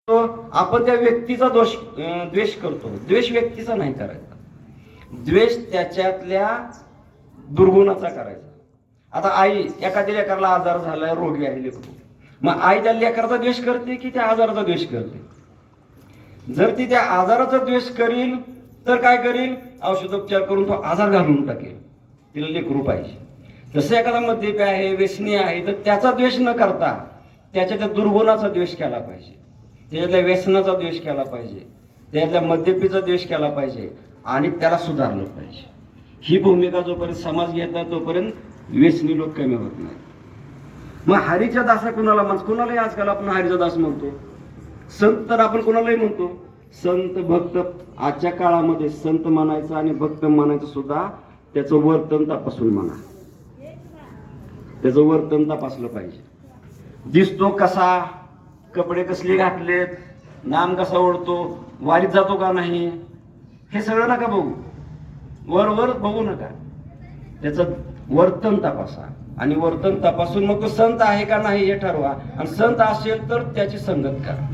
तो आपण त्या व्यक्तीचा द्वेष करतो. द्वेष व्यक्तीचा नाही करायचा, द्वेष त्याच्यातल्या दुर्गुणाचा करायचा. आता आई एखाद्या लेकराला आजार झालाय, रोगी आहे लेकरू, मग आई त्या लेकराचा द्वेष करते की त्या आजाराचा द्वेष करते? जर ती त्या आजाराचा द्वेष करील तर काय करील? औषधोपचार करून तो आजार घालून टाकेल, तिला लेकरू पाहिजे. जसं एखादा मद्यपी आहे, व्यसनी आहे, तर त्याचा द्वेष न करता त्याच्या त्या दुर्गुणाचा द्वेष केला पाहिजे, त्याच्यातल्या व्यसनाचा द्वेष केला पाहिजे, त्याच्यातल्या मद्यपीचा द्वेष केला पाहिजे आणि त्याला सुधारलं पाहिजे. ही भूमिका जोपर्यंत समाज घेतात तोपर्यंत व्यसनी लोक कमी होत नाही. मग हरीच्या दासा कुणालाही आजकाल आपण हरीचा दास म्हणतो. संत तर आपण कुणालाही म्हणतो. संत भक्त आजच्या काळामध्ये संत म्हणायचं आणि भक्त म्हणायचं सुद्धा त्याचं वर्तन तपासून म्हणा, त्याचं वर्तन तपासलं पाहिजे. दिसतो कसा, कपडे कसले घातलेत, नाम कसा ओढतो, वारीत जातो का नाही, हे सगळं नका बघू, वर बघू नका. त्याचं वर्तन तपासा आणि वर्तन तपासून मग तो संत आहे का नाही हे ठरवा. आणि संत असेल तर त्याची संगत करा.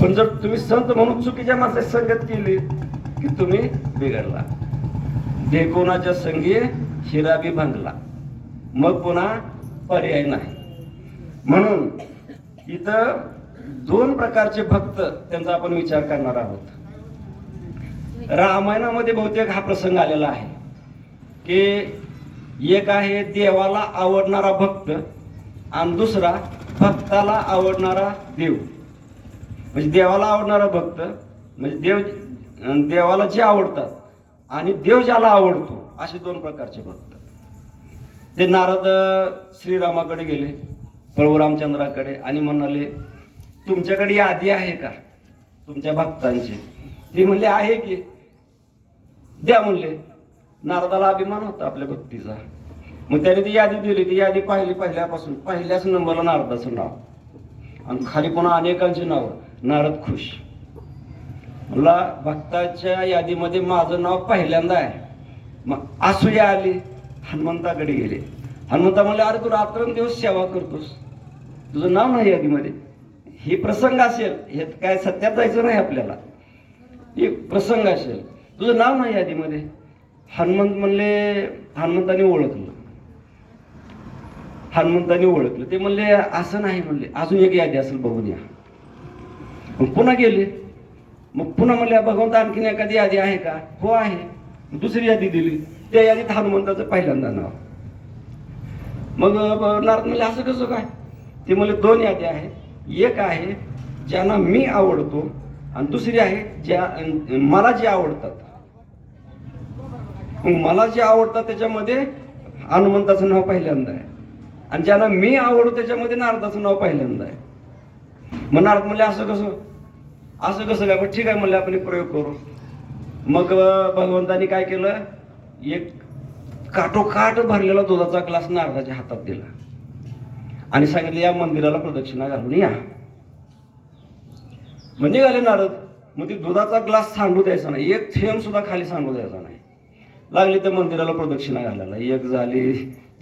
पण जर तुम्ही संत म्हणून चुकीच्या माणसाची संगत केली की तुम्ही बिघडला. ढेकोणाच्या संगी हिरा बी भांगला, मग पुन्हा पर्याय नाही. म्हणून इथं दोन प्रकारचे भक्त, त्यांचा आपण विचार करणार आहोत. रामायणामध्ये बहुतेक हा प्रसंग आलेला आहे की एक आहे देवाला आवडणारा भक्त आणि दुसरा भक्ताला आवडणारा देव. म्हणजे देवाला आवडणारा भक्त म्हणजे देवाला जे आवडतात आणि देव ज्याला आवडतो, असे दोन प्रकारचे भक्त. ते नारद श्रीरामाकडे गेले, परशुरामचंद्राकडे, आणि म्हणाले तुमच्याकडे यादी आहे का तुमच्या भक्तांची? ते म्हणले आहे की, द्या म्हणले. नारदाला अभिमान होता आपल्या भक्तीचा. मग त्याने ती यादी दिली. ती यादी पाहिली, पहिल्यापासून पहिल्याच नंबरला नारदाचं नाव आणि खाली पुन्हा अनेकांची नाव. नारद खुश. मला भक्ताच्या यादीमध्ये माझं नाव पहिल्यांदा आहे. मग असूया आली, हनुमंताकडे गेले. हनुमंता म्हणले अरे तू रात्रंदिवस सेवा करतोस, तुझं नाव नाही यादीमध्ये. हे प्रसंग असेल, हे काय सत्यात जायचं नाही आपल्याला, हे प्रसंग असेल, तुझं नाव नाही यादीमध्ये. हनुमंत म्हणले, हनुमंताने ओळखलं. ते म्हणले असं नाही, म्हणले अजून एक यादी असेल बघून या. मग पुन्हा गेले. मग पुन्हा म्हणले भगवंत आणखीन एखादी यादी आहे का? हो आहे. दुसरी यादी दिली. त्या यादीत हनुमंताचं पहिल्यांदा नाव. मग नारद म्हणले असं कसं काय? ते म्हणले दोन यादी आहेत. एक आहे ज्यांना मी आवडतो आणि दुसरी आहे ज्या मला जे आवडतात. मला जे आवडतात त्याच्यामध्ये हनुमंताचं नाव पहिल्यांदा आहे आणि ज्यांना मी आवडतो त्याच्यामध्ये नारदाचं नाव पहिल्यांदा आहे. मग नारद म्हणले असं कसं काय? ठीक आहे म्हणले, आपण एक प्रयोग करू. मग भगवंतानी काय केलं, एक काठोकाठ भरलेला दुधाचा ग्लास नारदाच्या हातात दिला आणि सांगितलं या मंदिराला प्रदक्षिणा घालून या. म्हणजे निघाले नारद. मग ती दुधाचा ग्लास सांडू द्यायचा नाही, एक थेंब सुद्धा खाली सांडू द्यायचा नाही. लागली त्या मंदिराला प्रदक्षिणा घालायला. एक झाली,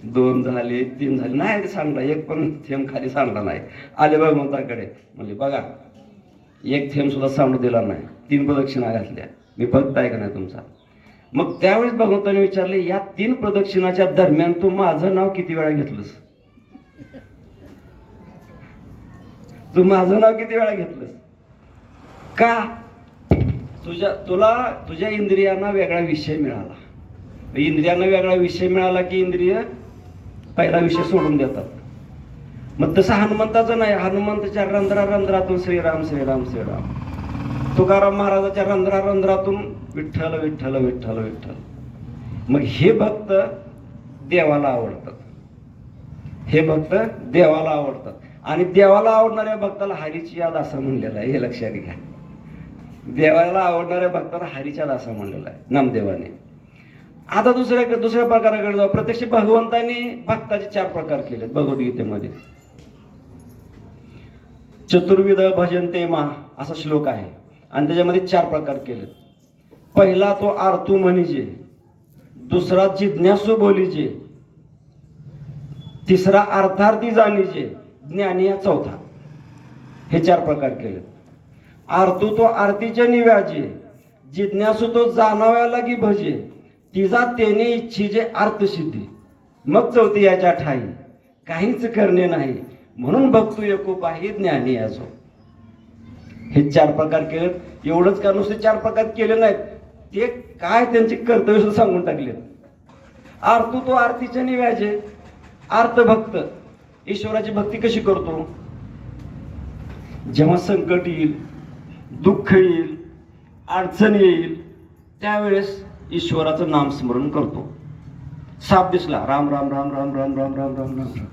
दोन झाली, तीन झाली, नाही ते सांडला, एक पण थेंब खाली सांडला नाही. आले भगवंताकडे, म्हणजे बघा एक थेंब सुद्धा सांडू दिला नाही, 3 प्रदक्षिणा घातल्या, मी भक्त आहे का नाही तुमचा? मग त्यावेळेस भगवंताने विचारले या 3 प्रदक्षिणाच्या दरम्यान तू माझं नाव किती वेळा घेतलंस? तू माझं नाव किती वेळा घेतलंस? का? तुझ्या इंद्रियांना वेगळा विषय मिळाला. इंद्रियांना वेगळा विषय मिळाला की इंद्रिय पहिला विषय सोडून देतात. मग तसं हनुमंताचं नाही. हनुमंताच्या रंध्रातून श्रीराम श्रीराम श्रीराम. तुकाराम महाराजाच्या रंध्रातून विठ्ठल विठ्ठल विठ्ठल विठ्ठल. मग हे भक्त देवाला आवडतात, हे भक्त देवाला आवडतात. आणि देवाला आवडणाऱ्या भक्ताला हरीची या दासा म्हणलेला आहे, हे लक्षात घ्या. देवाला आवडणाऱ्या भक्ताला हरीच्या दासा म्हणलेला आहे नामदेवाने. आता दुसऱ्या प्रकाराकडे जाऊ. प्रत्यक्ष भगवंतानी भक्ताचे 4 प्रकार केले भगवद्गीतेमध्ये. चतुर्विध भजन्ते मा असा श्लोक आहे आणि त्याच्यामध्ये 4 प्रकार केले. पहिला तो आरतू म्हणीजे, दुसरा जिज्ञासू बोलीजे, तिसरा अर्थार्थी जाणीजे, ज्ञानी या चौथा. हे 4 प्रकार केले. आरतू तो आरतीच्या निव्याजे, जिज्ञासू तो जाणाव्या लागी भजे, तिचा तेने इच्छिजे अर्थ मग 4थी याच्या ठाई काहीच करणे नाही, म्हणून भक्तू एकोपाही ज्ञानी असो. हे 4 प्रकार केले. एवढंच का नुसते 4 प्रकार केले नाहीत, ते काय त्यांचे कर्तव्य सांगून टाकले. आरतू तो आरतीच्या निव्याजे, आर्त भक्त ईश्वराची भक्ती कशी करतो? जेव्हा संकट येईल, दुःख येईल, अडचण येईल, त्यावेळेस ईश्वराचं नामस्मरण करतो. साप दिसला, राम राम राम राम राम राम राम राम राम राम.